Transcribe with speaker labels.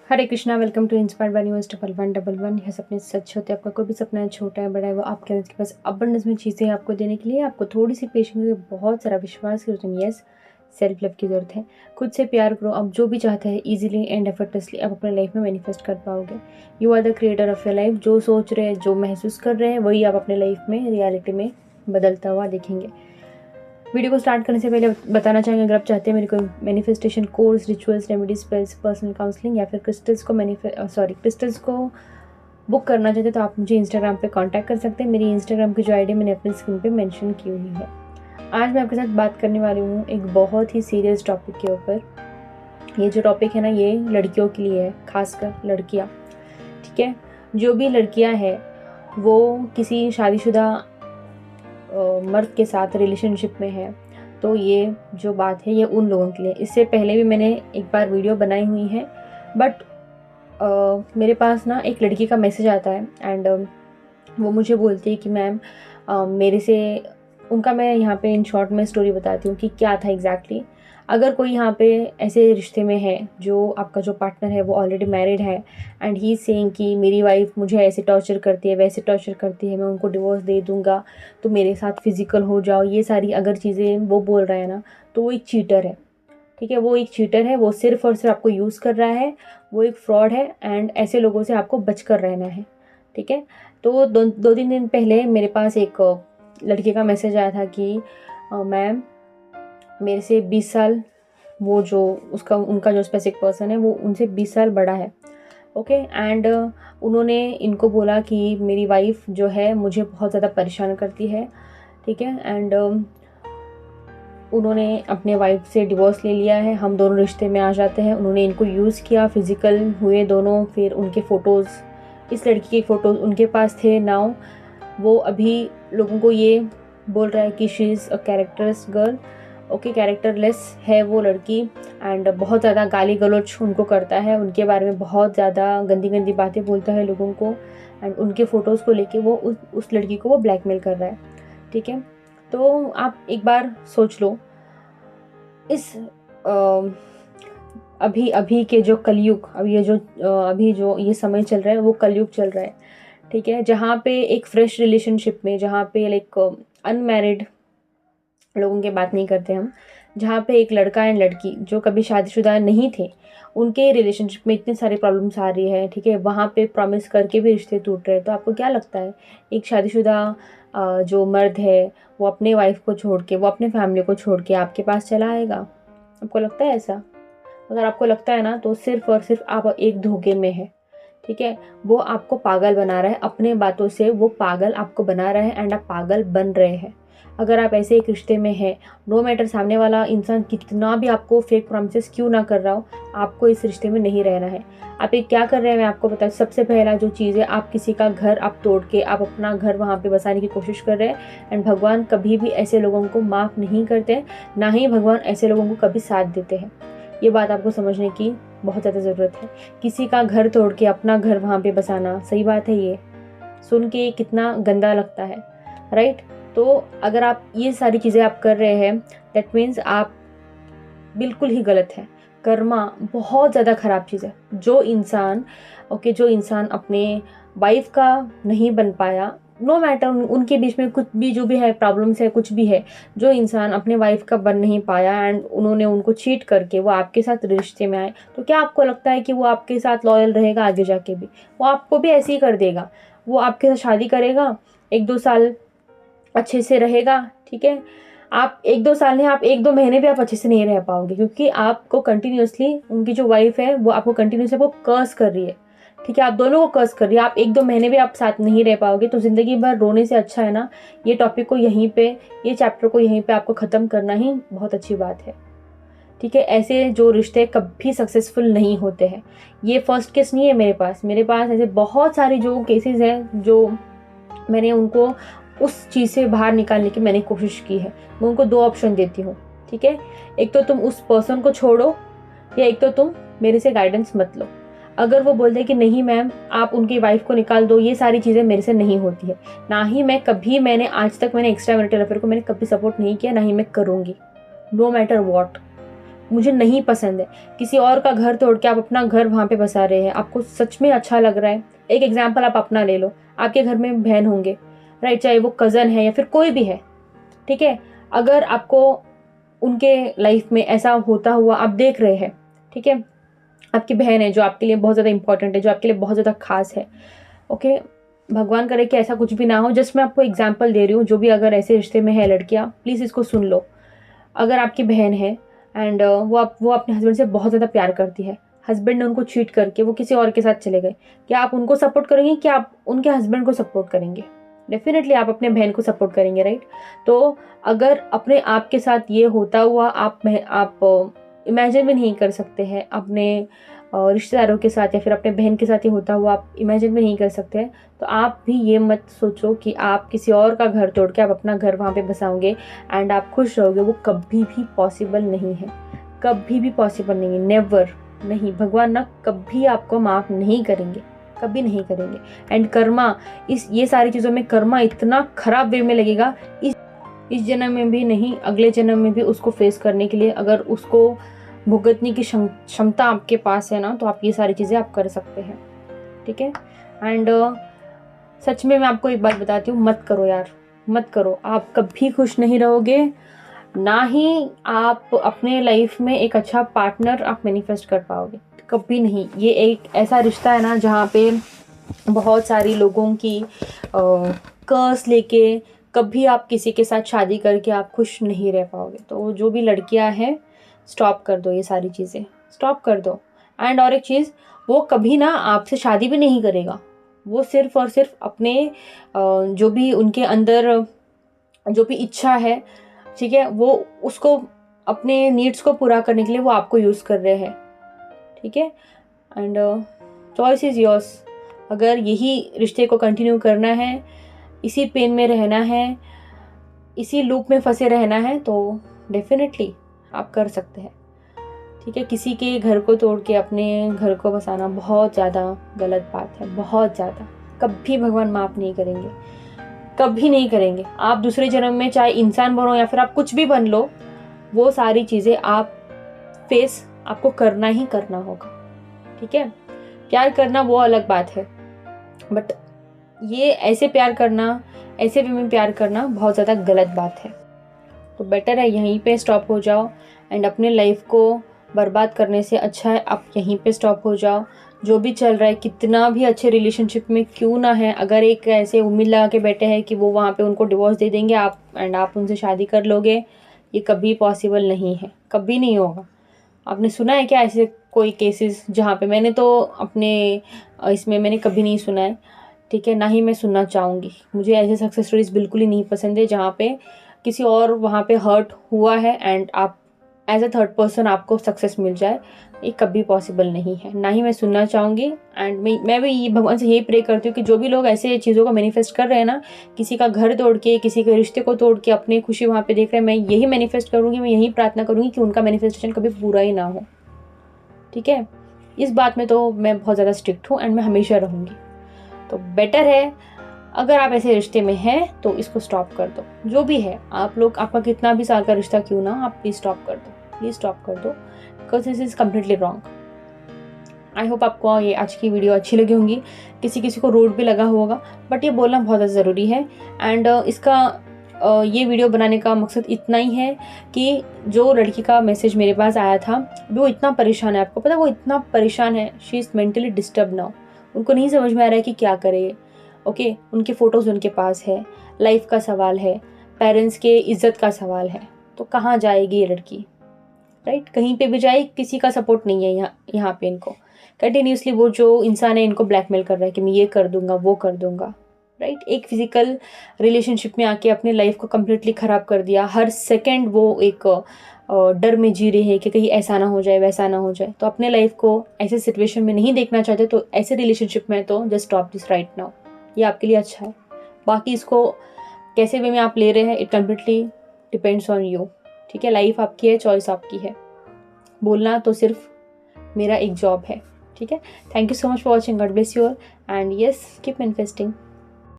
Speaker 1: Hare Krishna. Welcome to inspired by news 1111। यह सपने सच होते हैं। आपका कोई भी सपना है, छोटा है बड़ा है, वो आपके अंदर के पास अबंडेंस में चीज़ें आपको देने के लिए आपको थोड़ी सी पेशेंस, बहुत सारा विश्वास की जरूरत है। यस, सेल्फ लव की जरूरत है। खुद से प्यार करो। आप जो भी चाहते हैं इजीली एंड एफर्टलेसली आप अपने लाइफ में मैनिफेस्ट कर पाओगे। You are the creator of your life. जो सोच रहे हैं, जो महसूस कर रहे हैं, वही आप अपने लाइफ में रियलिटी में बदलता हुआ देखेंगे। वीडियो को स्टार्ट करने से पहले बताना चाहेंगे, अगर आप चाहते हैं मेरे को manifestation course, rituals, remedies, spells, personal counselling या फिर क्रिस्टल्स को बुक करना चाहते हैं तो आप मुझे इंस्टाग्राम पे कांटेक्ट कर सकते हैं। मेरी इंस्टाग्राम की जो आईडी मैंने अपनी स्क्रीन पे मेंशन की हुई है। आज मैं आपके साथ बात करने वाली हूँ एक बहुत ही सीरियस टॉपिक के ऊपर। ये जो टॉपिक है ना, ये लड़कियों के लिए है, खासकर लड़कियाँ। ठीक है, जो भी लड़कियाँ हैं वो किसी शादीशुदा मर्द के साथ रिलेशनशिप में है, तो ये जो बात है ये उन लोगों के लिए। इससे पहले भी मैंने एक बार वीडियो बनाई हुई है, बट मेरे पास ना एक लड़की का मैसेज आता है एंड वो मुझे बोलती है कि मैम मेरे से उनका, मैं यहाँ पे इन शॉर्ट में स्टोरी बताती हूँ कि क्या था एग्जैक्टली। अगर कोई यहाँ पे ऐसे रिश्ते में है, जो आपका जो पार्टनर है वो ऑलरेडी मैरिड है एंड ही सेइंग कि मेरी वाइफ मुझे ऐसे टॉर्चर करती है, वैसे टॉर्चर करती है, मैं उनको डिवोर्स दे दूँगा, तो मेरे साथ फिजिकल हो जाओ, ये सारी अगर चीज़ें वो बोल रहा है ना, तो वो एक चीटर है। ठीक है, वो एक चीटर है। वो सिर्फ और सिर्फ आपको यूज़ कर रहा है। वो एक फ्रॉड है एंड ऐसे लोगों से आपको बच कर रहना है। ठीक है, तो दो तीन दिन पहले मेरे पास एक लड़के का मैसेज आया था कि मैम मेरे से 20 साल, वो जो उनका जो स्पेसिफिक पर्सन है वो उनसे 20 साल बड़ा है। ओके, एंड उन्होंने इनको बोला कि मेरी वाइफ जो है मुझे बहुत ज़्यादा परेशान करती है। ठीक है, एंड उन्होंने अपने वाइफ से डिवोर्स ले लिया है, हम दोनों रिश्ते में आ जाते हैं। उन्होंने इनको यूज़ किया, फिजिकल हुए दोनों। फिर उनके फ़ोटोज़, इस लड़की के फ़ोटोज़ उनके पास थे। नाउ वो अभी लोगों को ये बोल रहा है कि she is a characterless girl. Okay, characterless है वो लड़की एंड बहुत ज़्यादा गाली गलौज उनको करता है, उनके बारे में बहुत ज़्यादा गंदी गंदी बातें बोलता है लोगों को एंड उनके फ़ोटोज़ को लेके वो उस लड़की को वो ब्लैकमेल कर रहा है। ठीक है, तो आप एक बार सोच लो, इस अभी अभी के जो कलयुग, अभी जो ये समय चल रहा है वो कलयुग चल रहा है। ठीक है, जहाँ पे एक फ्रेश रिलेशनशिप में, जहाँ पे लाइक अनमैरिड लोगों की बात नहीं करते हम, जहाँ पे एक लड़का एंड लड़की जो कभी शादीशुदा नहीं थे, उनके रिलेशनशिप में इतने सारे प्रॉब्लम्स आ रही है। ठीक है, वहाँ पे प्रॉमिस करके भी रिश्ते टूट रहे हैं। तो आपको क्या लगता है, एक शादीशुदा जो मर्द है वो अपने वाइफ को छोड़ के, वो अपने फैमिली को छोड़ के आपके पास चला आएगा? आपको लगता है ऐसा? अगर आपको लगता है ना, तो सिर्फ और सिर्फ आप एक धोखे में है। ठीक है, वो आपको पागल बना रहा है, अपने बातों से वो पागल आपको बना रहा है एंड आप पागल बन रहे हैं। अगर आप ऐसे एक रिश्ते में हैं, नो मैटर सामने वाला इंसान कितना भी आपको फेक प्रॉमिसेस क्यों ना कर रहा हो, आपको इस रिश्ते में नहीं रहना है। आप एक क्या कर रहे हैं मैं आपको बता, सबसे पहला जो चीज़ है, आप किसी का घर आप तोड़ के आप अपना घर वहाँ पे बसाने की कोशिश कर रहे हैं एंड भगवान कभी भी ऐसे लोगों को माफ़ नहीं करते, ना ही भगवान ऐसे लोगों को कभी साथ देते हैं। ये बात आपको समझने की बहुत ज़्यादा ज़रूरत है। किसी का घर तोड़ के अपना घर वहाँ पे बसाना सही बात है? ये सुन के कितना गंदा लगता है, राइट? तो अगर आप ये सारी चीज़ें आप कर रहे हैं, दैट मीन्स आप बिल्कुल ही गलत है। कर्मा बहुत ज़्यादा ख़राब चीज़ है। जो इंसान अपने वाइफ का नहीं बन पाया, नो मैटर उनके बीच में कुछ भी जो भी है, प्रॉब्लम्स है, कुछ भी है, जो इंसान अपने वाइफ का बन नहीं पाया एंड उन्होंने उनको चीट करके वो आपके साथ रिश्ते में आए, तो क्या आपको लगता है कि वो आपके साथ लॉयल रहेगा आगे जाके भी? वो आपको भी ऐसे ही कर देगा। वो आपके साथ शादी करेगा, 1-2 साल अच्छे से रहेगा। ठीक है, आप 1-2 साल नहीं, आप 1-2 महीने भी आप अच्छे से नहीं रह पाओगे, क्योंकि आपको कंटिन्यूसली उनकी जो वाइफ है वो आपको कंटिन्यूसली वो कर्स कर रही है। ठीक है, आप दोनों को कर्स कर रही है। आप 1-2 महीने भी आप साथ नहीं रह पाओगे, तो ज़िंदगी भर रोने से अच्छा है ना, ये टॉपिक को यहीं पे, ये चैप्टर को यहीं पे आपको ख़त्म करना ही बहुत अच्छी बात है। ठीक है, ऐसे जो रिश्ते कभी सक्सेसफुल नहीं होते हैं। ये फर्स्ट केस नहीं है मेरे पास ऐसे बहुत सारे जो केसेस हैं, जो मैंने उनको उस चीज़ से बाहर निकालने की मैंने कोशिश की है। मैं उनको 2 ऑप्शन देती हूँ। ठीक है, एक तो तुम उस पर्सन को छोड़ो, या एक तो तुम मेरे से गाइडेंस मत लो। अगर वो बोल दे कि नहीं मैम आप उनकी वाइफ को निकाल दो, ये सारी चीज़ें मेरे से नहीं होती है, ना ही मैंने आज तक मैंने एक्स्ट्रा मैरिटल अफेयर को मैंने कभी सपोर्ट नहीं किया, ना ही मैं करूँगी, नो मैटर वॉट। मुझे नहीं पसंद है। किसी और का घर तोड़ के आप अपना घर वहाँ पे बसा रहे हैं, आपको सच में अच्छा लग रहा है। एक एग्जाम्पल आप अपना ले लो, आपके घर में बहन होंगे, राइट, चाहे वो कज़न है या फिर कोई भी है, ठीक है। अगर आपको उनके लाइफ में ऐसा होता हुआ आप देख रहे हैं, ठीक है, आपकी बहन है जो आपके लिए बहुत ज़्यादा इंपॉर्टेंट है, जो आपके लिए बहुत ज़्यादा खास है, ओके, भगवान करे कि ऐसा कुछ भी ना हो। जस्ट मैं आपको एग्जांपल दे रही हूँ, जो भी अगर ऐसे रिश्ते में है लड़कियाँ, प्लीज़ इसको सुन लो। अगर आपकी बहन है एंड वो अपने हस्बैंड से बहुत ज़्यादा प्यार करती है, हस्बैंड ने उनको चीट करके वो किसी और के साथ चले गए, क्या आप उनको सपोर्ट करेंगे, क्या आप उनके हस्बैंड को सपोर्ट करेंगे? डेफिनेटली आप अपने बहन को सपोर्ट करेंगे, राइट। तो अगर अपने आप के साथ ये होता हुआ आप इमेजिन भी नहीं कर सकते हैं, अपने रिश्तेदारों के साथ या फिर अपने बहन के साथ ये होता हुआ आप इमेजिन भी नहीं कर सकते हैं, तो आप भी ये मत सोचो कि आप किसी और का घर तोड़ के आप अपना घर वहाँ पे बसाओगे एंड आप खुश रहोगे। वो कभी भी पॉसिबल नहीं है, कभी भी पॉसिबल नहीं है, नेवर, नहीं। भगवान ना कभी आपको माफ़ नहीं करेंगे, कभी नहीं करेंगे। एंड कर्मा, ये सारी चीज़ों में कर्मा इतना खराब वे में लगेगा, इस जन्म में भी नहीं, अगले जन्म में भी उसको फेस करने के लिए अगर उसको भुगतने की क्षमता आपके पास है ना, तो आप ये सारी चीज़ें आप कर सकते हैं, ठीक है। एंड सच में मैं आपको एक बात बताती हूँ, मत करो यार, मत करो। आप कभी खुश नहीं रहोगे, ना ही आप अपने लाइफ में एक अच्छा पार्टनर आप मैनिफेस्ट कर पाओगे, कभी नहीं। ये एक ऐसा रिश्ता है ना जहाँ पे बहुत सारी लोगों की कर्स लेके कभी आप किसी के साथ शादी करके आप खुश नहीं रह पाओगे। तो जो भी लड़कियां हैं, स्टॉप कर दो, ये सारी चीज़ें स्टॉप कर दो। एंड और एक चीज़, वो कभी ना आपसे शादी भी नहीं करेगा, वो सिर्फ और सिर्फ अपने जो भी उनके अंदर जो भी इच्छा है, ठीक है, वो उसको अपने नीड्स को पूरा करने के लिए वो आपको यूज़ कर रहे हैं, ठीक है। And choice is yours. अगर यही रिश्ते को कंटिन्यू करना है, इसी पेन में रहना है, इसी लूप में फंसे रहना है, तो डेफिनेटली आप कर सकते हैं, ठीक है। किसी के घर को तोड़ के अपने घर को बसाना बहुत ज़्यादा गलत बात है, बहुत ज़्यादा। कभी भगवान माफ़ नहीं करेंगे, कभी नहीं करेंगे। आप दूसरे जन्म में चाहे इंसान बनो या फिर आप कुछ भी बन लो, वो सारी चीज़ें आप फेस आपको करना ही करना होगा, ठीक है। प्यार करना वो अलग बात है, बट ये ऐसे प्यार करना, ऐसे वे में प्यार करना बहुत ज़्यादा गलत बात है। तो बेटर है यहीं पे स्टॉप हो जाओ एंड अपने लाइफ को बर्बाद करने से अच्छा है आप यहीं पे स्टॉप हो जाओ। जो भी चल रहा है, कितना भी अच्छे रिलेशनशिप में क्यों ना है, अगर एक ऐसे उम्मीद लगा के बैठे हैं कि वो वहाँ पे उनको डिवोर्स दे देंगे आप एंड आप उनसे शादी कर लोगे, ये कभी पॉसिबल नहीं है, कभी नहीं होगा। आपने सुना है क्या ऐसे कोई केसेस जहाँ पे? मैंने तो अपने इसमें मैंने कभी नहीं सुना है, ठीक है, ना ही मैं सुनना चाहूँगी। मुझे ऐसे सक्सेस स्टोरीज बिल्कुल ही नहीं पसंद है जहाँ पे किसी और वहाँ पे हर्ट हुआ है एंड आप एज अ थर्ड पर्सन आपको सक्सेस मिल जाए, ये कभी पॉसिबल नहीं है, ना ही मैं सुनना चाहूँगी। एंड मैं भी ये भगवान से यही प्रे करती हूँ कि जो भी लोग ऐसे चीज़ों को मैनिफेस्ट कर रहे हैं ना, किसी का घर तोड़ के, किसी के रिश्ते को तोड़ के अपनी खुशी वहाँ पे देख रहे हैं, मैं यही मैनिफेस्ट करूँगी, मैं यही प्रार्थना करूँगी कि उनका मैनिफेस्टेशन कभी पूरा ही ना हो, ठीक है। इस बात में तो मैं बहुत ज़्यादा स्ट्रिक्ट हूँ एंड मैं हमेशा रहूँगी। तो बेटर है अगर आप ऐसे रिश्ते में हैं तो इसको स्टॉप कर दो। जो भी है, आप लोग, आपका कितना भी साल का रिश्ता क्यों ना, आप प्लीज़ स्टॉप कर दो, प्लीज़ स्टॉप कर दो, because this is completely wrong. I hope आपको ये आज की वीडियो अच्छी लगी होंगी, किसी किसी को रूड भी लगा होगा, बट ये बोलना बहुत ज़रूरी है। एंड ये वीडियो बनाने का मकसद इतना ही है कि जो लड़की का मैसेज मेरे पास आया था, वो इतना परेशान है, आपको पता है वो इतना परेशान है, she is mentally disturb now. उनको नहीं समझ में आ रहा है कि क्या करे, ओके। उनके फ़ोटोज़ उनके पास है, लाइफ का सवाल है, पेरेंट्स के इज़्ज़त का सवाल है, तो कहाँ जाएगी ये लड़की, राइट। कहीं पे भी जाए, किसी का सपोर्ट नहीं है यहाँ पे। इनको कंटिन्यूसली वो जो इंसान है इनको ब्लैकमेल कर रहा है कि मैं ये कर दूंगा, वो कर दूंगा, राइट। एक फिजिकल रिलेशनशिप में आके अपने लाइफ को कम्प्लीटली ख़राब कर दिया। हर सेकेंड वो एक डर में जी रहे हैं कि कहीं ऐसा ना हो जाए, वैसा ना हो जाए। तो अपने लाइफ को ऐसे सिचुएशन में नहीं देखना चाहते, तो ऐसे रिलेशनशिप में तो just stop this right now, ये आपके लिए अच्छा है। बाकी इसको कैसे वे में आप ले रहे हैं, it completely depends on you, ठीक है। लाइफ आपकी है, चॉइस आपकी है, बोलना तो सिर्फ मेरा एक जॉब है, ठीक है। Thank you so much for watching, God bless you all and yes, keep manifesting.